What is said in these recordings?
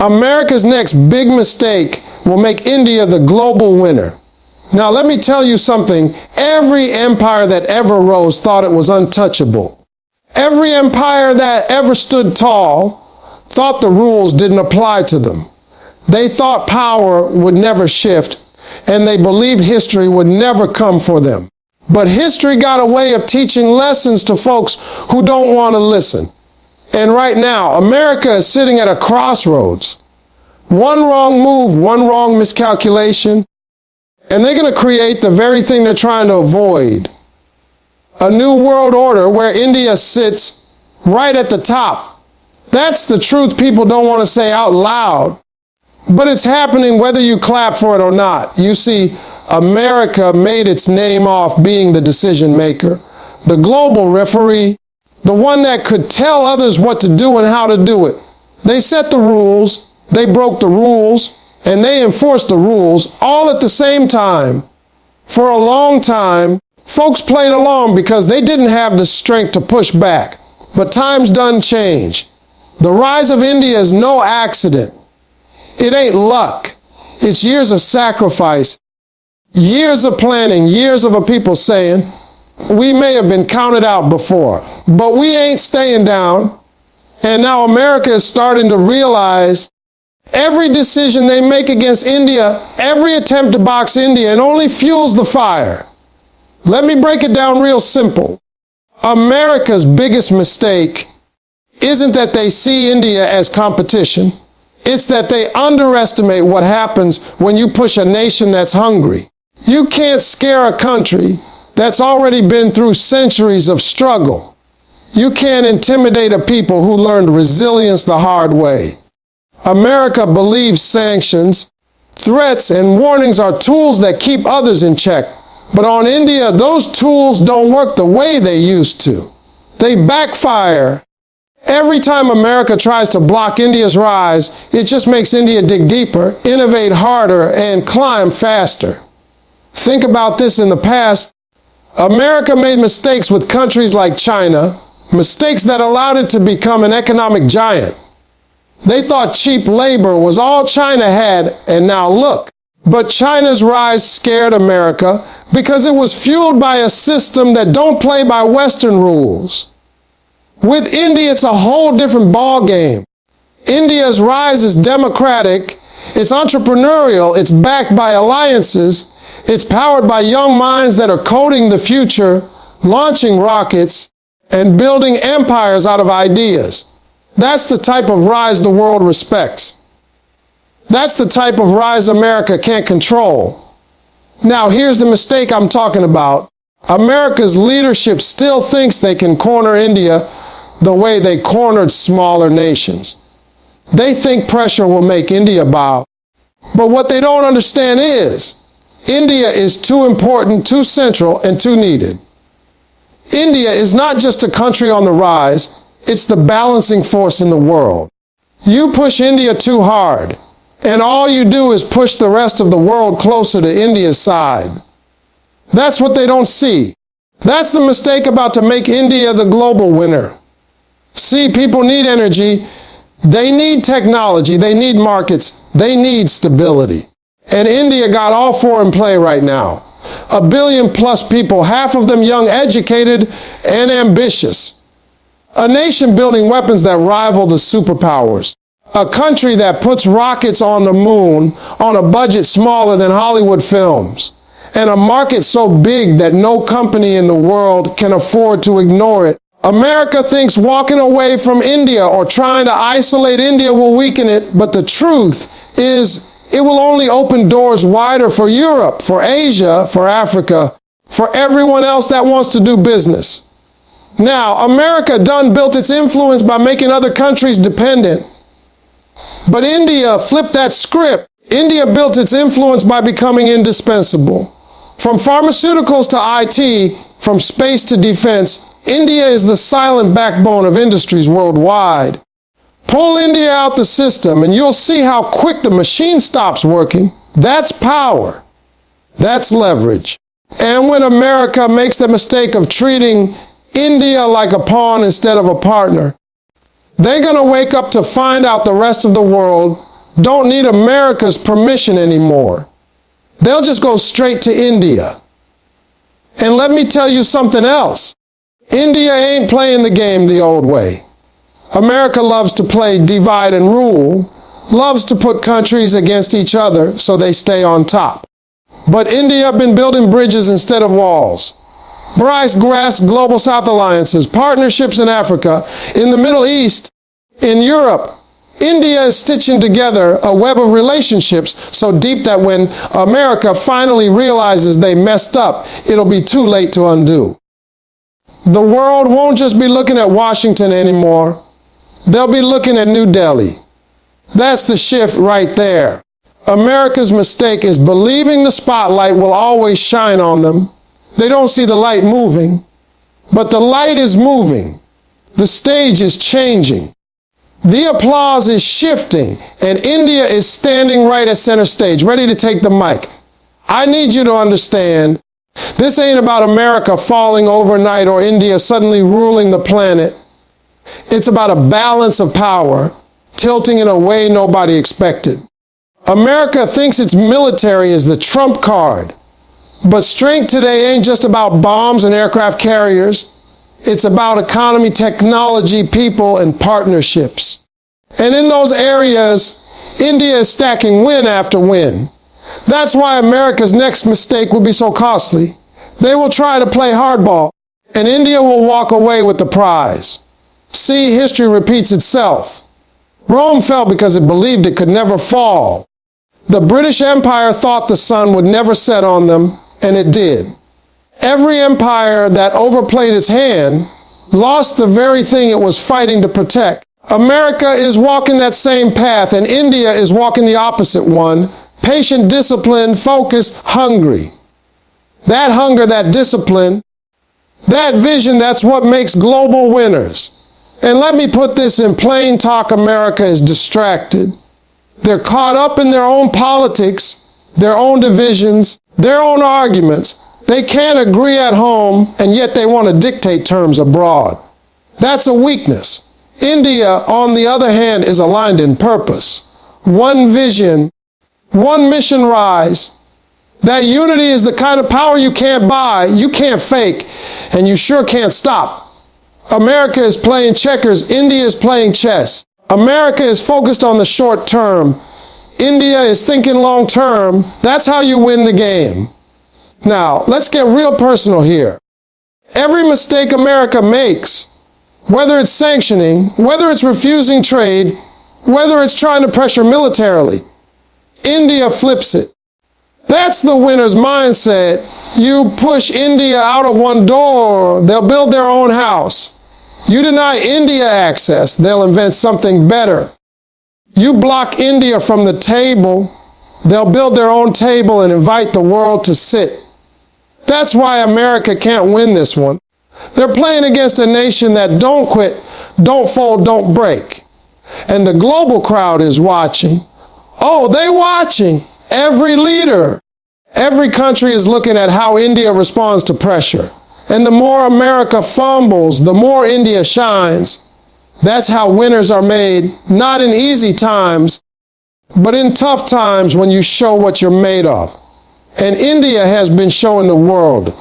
America's next big mistake will make India the global winner. Now, let me tell you something. Every empire that ever rose thought it was untouchable. Every empire that ever stood tall thought the rules didn't apply to them. They thought power would never shift, and they believed history would never come for them. But history got a way of teaching lessons to folks who don't want to listen. And right now, America is sitting at a crossroads. One wrong move, one wrong miscalculation, and they're going to create the very thing they're trying to avoid. A new world order where India sits right at the top. That's the truth people don't want to say out loud. But it's happening whether you clap for it or not. You see, America made its name off being the decision maker, the global referee, the one that could tell others what to do and how to do it. They set the rules, they broke the rules, and they enforced the rules all at the same time. For a long time, folks played along because they didn't have the strength to push back. But times done change. The rise of India is no accident. It ain't luck. It's years of sacrifice, years of planning, years of a people saying, we may have been counted out before, but we ain't staying down. And now America is starting to realize every decision they make against India, every attempt to box India, it only fuels the fire. Let me break it down real simple. America's biggest mistake isn't that they see India as competition. It's that they underestimate what happens when you push a nation that's hungry. You can't scare a country that's already been through centuries of struggle. You can't intimidate a people who learned resilience the hard way. America believes sanctions, threats, and warnings are tools that keep others in check. But on India, those tools don't work the way they used to. They backfire. Every time America tries to block India's rise, it just makes India dig deeper, innovate harder, and climb faster. Think about this in the past. America made mistakes with countries like China, mistakes that allowed it to become an economic giant. They thought cheap labor was all China had, and now look. But China's rise scared America because it was fueled by a system that don't play by Western rules. With India, it's a whole different ballgame. India's rise is democratic, it's entrepreneurial, it's backed by alliances, it's powered by young minds that are coding the future, launching rockets, and building empires out of ideas. That's the type of rise the world respects. That's the type of rise America can't control. Now, here's the mistake I'm talking about. America's leadership still thinks they can corner India the way they cornered smaller nations. They think pressure will make India bow. But what they don't understand is, India is too important, too central, and too needed. India is not just a country on the rise, it's the balancing force in the world. You push India too hard, and all you do is push the rest of the world closer to India's side. That's what they don't see. That's the mistake about to make India the global winner. See, people need energy, they need technology, they need markets, they need stability. And India got all four in play right now. 1 billion plus people, half of them young, educated, and ambitious. A nation building weapons that rival the superpowers. A country that puts rockets on the moon on a budget smaller than Hollywood films. And a market so big that no company in the world can afford to ignore it. America thinks walking away from India or trying to isolate India will weaken it, but the truth is it will only open doors wider for Europe, for Asia, for Africa, for everyone else that wants to do business. Now, America done built its influence by making other countries dependent. But India flipped that script. India built its influence by becoming indispensable. From pharmaceuticals to IT, from space to defense, India is the silent backbone of industries worldwide. Pull India out the system and you'll see how quick the machine stops working. That's power. That's leverage. And when America makes the mistake of treating India like a pawn instead of a partner, they're going to wake up to find out the rest of the world don't need America's permission anymore. They'll just go straight to India. And let me tell you something else. India ain't playing the game the old way. America loves to play divide and rule, loves to put countries against each other so they stay on top. But India have been building bridges instead of walls. Bryce grass global South alliances, partnerships in Africa, in the Middle East, in Europe. India is stitching together a web of relationships so deep that when America finally realizes they messed up, it'll be too late to undo. The world won't just be looking at Washington anymore. They'll be looking at New Delhi. That's the shift right there. America's mistake is believing the spotlight will always shine on them. They don't see the light moving, but the light is moving. The stage is changing. The applause is shifting, and India is standing right at center stage, ready to take the mic. I need you to understand, this ain't about America falling overnight or India suddenly ruling the planet. It's about a balance of power, tilting in a way nobody expected. America thinks its military is the trump card, but strength today ain't just about bombs and aircraft carriers. It's about economy, technology, people, and partnerships. And in those areas, India is stacking win after win. That's why America's next mistake will be so costly. They will try to play hardball, and India will walk away with the prize. See, history repeats itself. Rome fell because it believed it could never fall. The British Empire thought the sun would never set on them, and it did. Every empire that overplayed its hand lost the very thing it was fighting to protect. America is walking that same path, and India is walking the opposite one. Patient, disciplined, focused, hungry. That hunger, that discipline, that vision, that's what makes global winners. And let me put this in plain talk, America is distracted. They're caught up in their own politics, their own divisions, their own arguments. They can't agree at home, and yet they want to dictate terms abroad. That's a weakness. India, on the other hand, is aligned in purpose. One vision, one mission rise. That unity is the kind of power you can't buy, you can't fake, and you sure can't stop. America is playing checkers, India is playing chess. America is focused on the short term. India is thinking long term. That's how you win the game. Now, let's get real personal here. Every mistake America makes, whether it's sanctioning, whether it's refusing trade, whether it's trying to pressure militarily, India flips it. That's the winner's mindset. You push India out of one door, they'll build their own house. You deny India access, they'll invent something better. You block India from the table, they'll build their own table and invite the world to sit. That's why America can't win this one. They're playing against a nation that don't quit, don't fold, don't break. And the global crowd is watching. Oh, they're watching. Every leader, every country is looking at how India responds to pressure. And the more America fumbles, the more India shines. That's how winners are made, not in easy times, but in tough times when you show what you're made of. And India has been showing the world.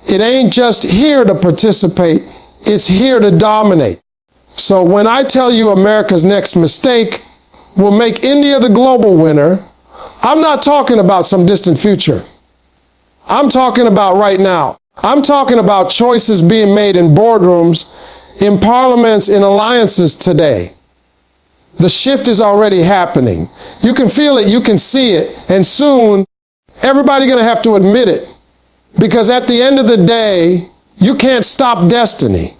It ain't just here to participate, it's here to dominate. So when I tell you America's next mistake will make India the global winner, I'm not talking about some distant future. I'm talking about right now. I'm talking about choices being made in boardrooms, in parliaments, in alliances today. The shift is already happening. You can feel it, you can see it, and soon everybody's going to have to admit it. Because at the end of the day, you can't stop destiny.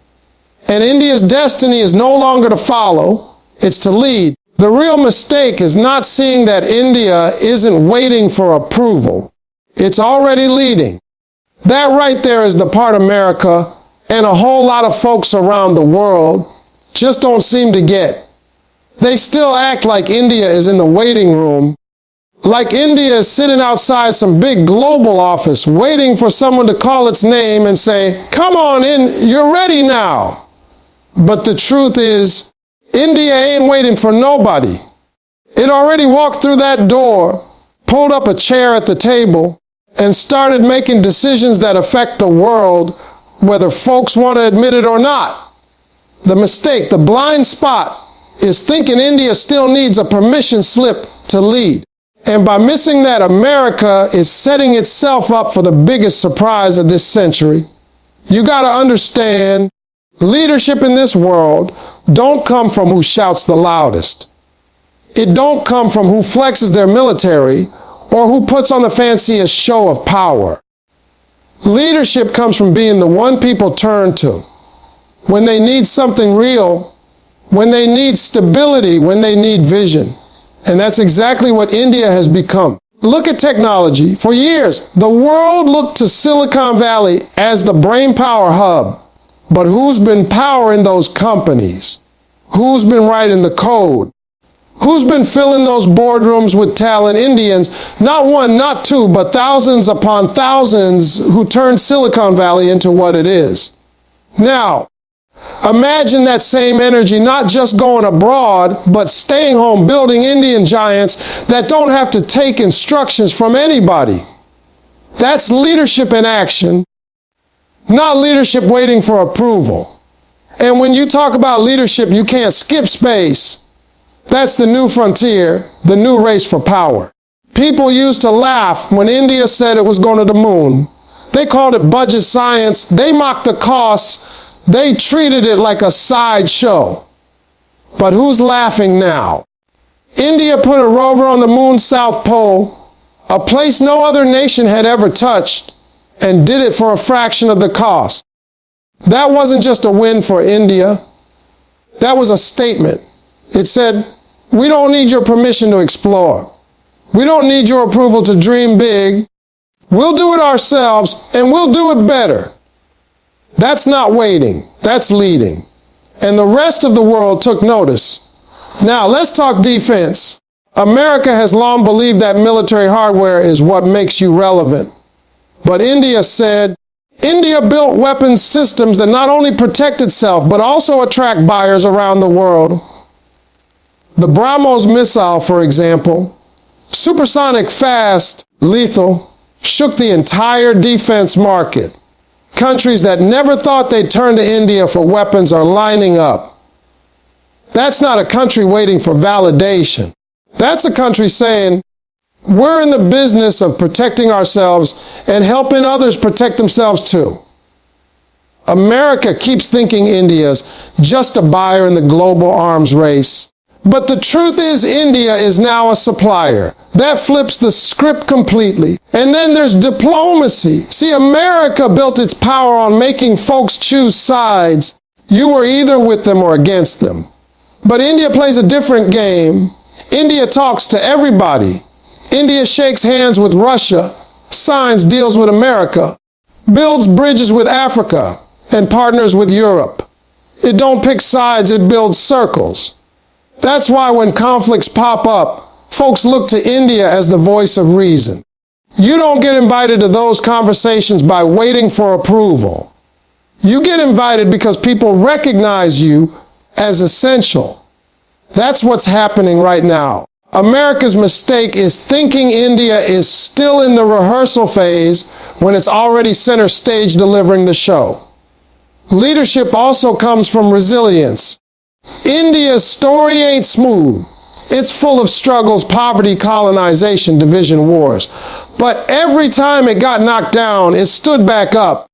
And India's destiny is no longer to follow, it's to lead. The real mistake is not seeing that India isn't waiting for approval. It's already leading. That right there is the part America and a whole lot of folks around the world just don't seem to get. They still act like India is in the waiting room, like India is sitting outside some big global office waiting for someone to call its name and say, "Come on in, you're ready now." But the truth is, India ain't waiting for nobody. It It already walked through that door, pulled up a chair at the table, and started making decisions that affect the world, whether folks want to admit it or not. The mistake, the blind spot, is thinking India still needs a permission slip to lead. And by missing that, America is setting itself up for the biggest surprise of this century. You got to understand, leadership in this world don't come from who shouts the loudest. It don't come from who flexes their military or who puts on the fanciest show of power. Leadership comes from being the one people turn to when they need something real, when they need stability, when they need vision. And that's exactly what India has become. Look at technology. For years, the world looked to Silicon Valley as the brainpower hub. But who's been powering those companies? Who's been writing the code? Who's been filling those boardrooms with talent? Indians, not one, not two, but thousands upon thousands who turned Silicon Valley into what it is. Now, imagine that same energy not just going abroad, but staying home, building Indian giants that don't have to take instructions from anybody. That's leadership in action, not leadership waiting for approval. And when you talk about leadership, you can't skip space. That's the new frontier, the new race for power. People used to laugh when India said it was going to the moon. They called it budget science. They mocked the costs. They treated it like a sideshow. But who's laughing now? India put a rover on the moon's south pole, a place no other nation had ever touched, and did it for a fraction of the cost. That wasn't just a win for India. That was a statement. It said, we don't need your permission to explore. We don't need your approval to dream big. We'll do it ourselves, and we'll do it better. That's not waiting. That's leading. And the rest of the world took notice. Now, let's talk defense. America has long believed that military hardware is what makes you relevant. But India said, India built weapons systems that not only protect itself, but also attract buyers around the world. The BrahMos missile, for example, supersonic, fast, lethal, shook the entire defense market. Countries that never thought they'd turn to India for weapons are lining up. That's not a country waiting for validation. That's a country saying, we're in the business of protecting ourselves and helping others protect themselves too. America keeps thinking India's just a buyer in the global arms race. But the truth is, India is now a supplier. That flips the script completely. And then there's diplomacy. See, America built its power on making folks choose sides. You were either with them or against them. But India plays a different game. India talks to everybody. India shakes hands with Russia, signs deals with America, builds bridges with Africa, and partners with Europe. It don't pick sides, it builds circles. That's why when conflicts pop up, folks look to India as the voice of reason. You don't get invited to those conversations by waiting for approval. You get invited because people recognize you as essential. That's what's happening right now. America's mistake is thinking India is still in the rehearsal phase when it's already center stage delivering the show. Leadership also comes from resilience. India's story ain't smooth. It's full of struggles, poverty, colonization, division, wars. But every time it got knocked down, it stood back up.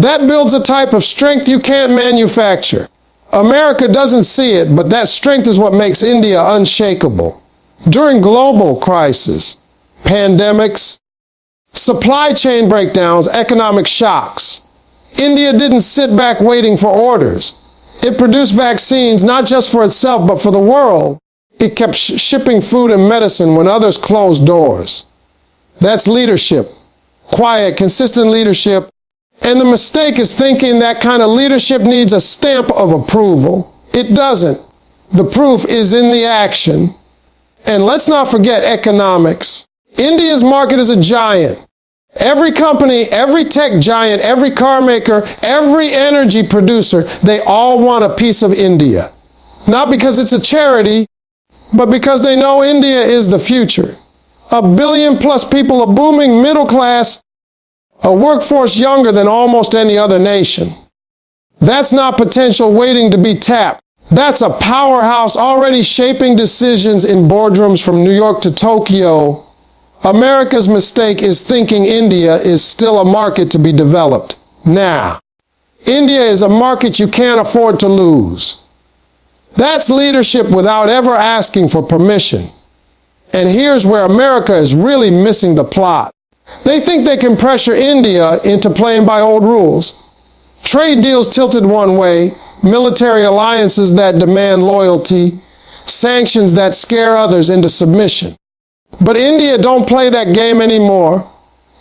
That builds a type of strength you can't manufacture. America doesn't see it, but that strength is what makes India unshakable. During global crises, pandemics, supply chain breakdowns, economic shocks, India didn't sit back waiting for orders. It produced vaccines not just for itself, but for the world. It kept shipping food and medicine when others closed doors. That's leadership. Quiet, consistent leadership. And the mistake is thinking that kind of leadership needs a stamp of approval. It doesn't. The proof is in the action. And let's not forget economics. India's market is a giant. Every company, every tech giant, every car maker, every energy producer, they all want a piece of India. Not because it's a charity, but because they know India is the future. 1 billion plus people, a booming middle class, a workforce younger than almost any other nation. That's not potential waiting to be tapped. That's a powerhouse already shaping decisions in boardrooms from New York to Tokyo. America's mistake is thinking India is still a market to be developed. Now, India is a market you can't afford to lose. That's leadership without ever asking for permission. And here's where America is really missing the plot. They think they can pressure India into playing by old rules. Trade deals tilted one way, military alliances that demand loyalty, sanctions that scare others into submission. But India don't play that game anymore.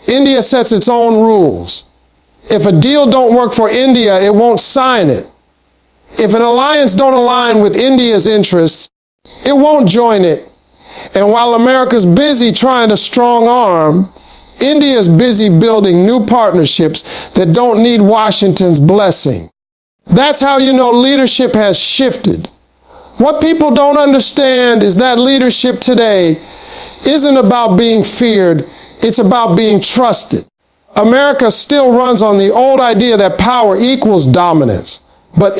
India sets its own rules. If a deal don't work for India, it won't sign it. If an alliance don't align with India's interests, it won't join it. And while America's busy trying to strong arm, India's busy building new partnerships that don't need Washington's blessing. That's how you know leadership has shifted. What people don't understand is that leadership today isn't about being feared, it's about being trusted. America still runs on the old idea that power equals dominance, but